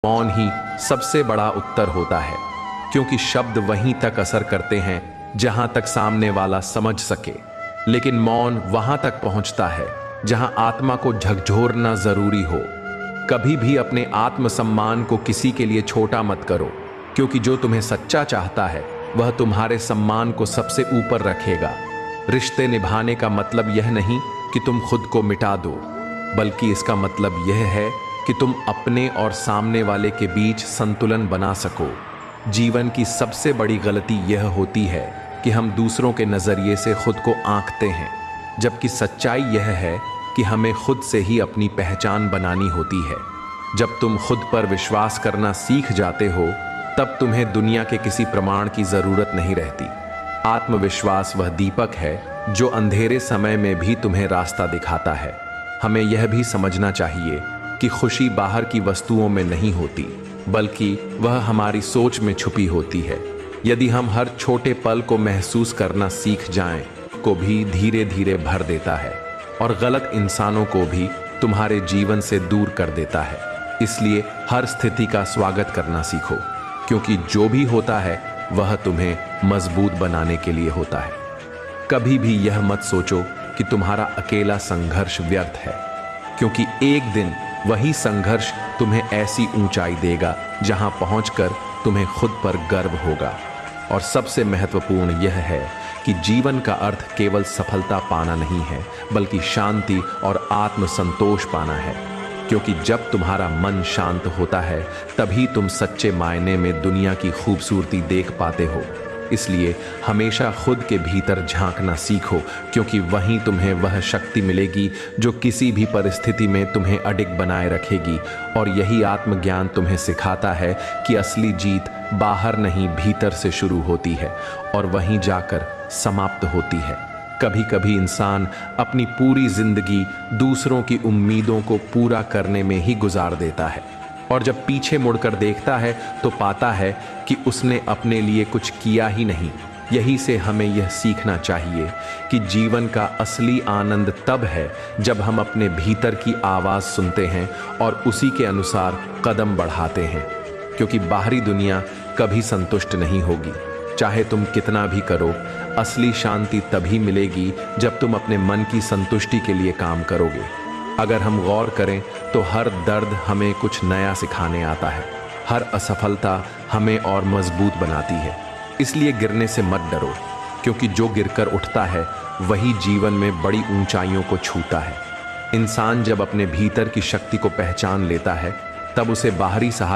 मौन ही सबसे बड़ा उत्तर होता है, क्योंकि शब्द वहीं तक असर करते हैं जहां तक सामने वाला समझ सके, लेकिन मौन वहां तक पहुंचता है जहां आत्मा को झकझोरना जरूरी हो। कभी भी अपने आत्मसम्मान को किसी के लिए छोटा मत करो, क्योंकि जो तुम्हें सच्चा चाहता है वह तुम्हारे सम्मान को सबसे ऊपर रखेगा। रिश्ते निभाने का मतलब यह नहीं कि तुम खुद को मिटा दो, बल्कि इसका मतलब यह है कि तुम अपने और सामने वाले के बीच संतुलन बना सको। जीवन की सबसे बड़ी गलती यह होती है कि हम दूसरों के नजरिए से खुद को आंकते हैं, जबकि सच्चाई यह है कि हमें खुद से ही अपनी पहचान बनानी होती है। जब तुम खुद पर विश्वास करना सीख जाते हो, तब तुम्हें दुनिया के किसी प्रमाण की जरूरत नहीं रहती। आत्मविश्वास वह दीपक है जो अंधेरे समय में भी तुम्हें रास्ता दिखाता है। हमें यह भी समझना चाहिए कि खुशी बाहर की वस्तुओं में नहीं होती, बल्कि वह हमारी सोच में छुपी होती है। यदि हम हर छोटे पल को महसूस करना सीख जाएं, को भी धीरे धीरे भर देता है और गलत इंसानों को भी तुम्हारे जीवन से दूर कर देता है। इसलिए हर स्थिति का स्वागत करना सीखो, क्योंकि जो भी होता है वह तुम्हें मजबूत बनाने के लिए होता है। कभी भी यह मत सोचो कि तुम्हारा अकेला संघर्ष व्यर्थ है, क्योंकि एक दिन वही संघर्ष तुम्हें ऐसी ऊंचाई देगा जहां पहुंचकर तुम्हें खुद पर गर्व होगा। और सबसे महत्वपूर्ण यह है कि जीवन का अर्थ केवल सफलता पाना नहीं है, बल्कि शांति और आत्मसंतोष पाना है। क्योंकि जब तुम्हारा मन शांत होता है, तभी तुम सच्चे मायने में दुनिया की खूबसूरती देख पाते हो। इसलिए हमेशा खुद के भीतर झांकना सीखो, क्योंकि वहीं तुम्हें वह शक्ति मिलेगी जो किसी भी परिस्थिति में तुम्हें अडिग बनाए रखेगी। और यही आत्मज्ञान तुम्हें सिखाता है कि असली जीत बाहर नहीं, भीतर से शुरू होती है और वहीं जाकर समाप्त होती है। कभी कभी इंसान अपनी पूरी जिंदगी दूसरों की उम्मीदों को पूरा करने में ही गुजार देता है, और जब पीछे मुड़कर देखता है तो पाता है कि उसने अपने लिए कुछ किया ही नहीं। यही से हमें यह सीखना चाहिए कि जीवन का असली आनंद तब है जब हम अपने भीतर की आवाज़ सुनते हैं और उसी के अनुसार कदम बढ़ाते हैं, क्योंकि बाहरी दुनिया कभी संतुष्ट नहीं होगी। चाहे तुम कितना भी करो, असली शांति तभी मिलेगी जब तुम अपने मन की संतुष्टि के लिए काम करोगे। अगर हम गौर करें तो हर दर्द हमें कुछ नया सिखाने आता है, हर असफलता हमें और मजबूत बनाती है। इसलिए गिरने से मत डरो, क्योंकि जो गिरकर उठता है वही जीवन में बड़ी ऊंचाइयों को छूता है। इंसान जब अपने भीतर की शक्ति को पहचान लेता है, तब उसे बाहरी सहारे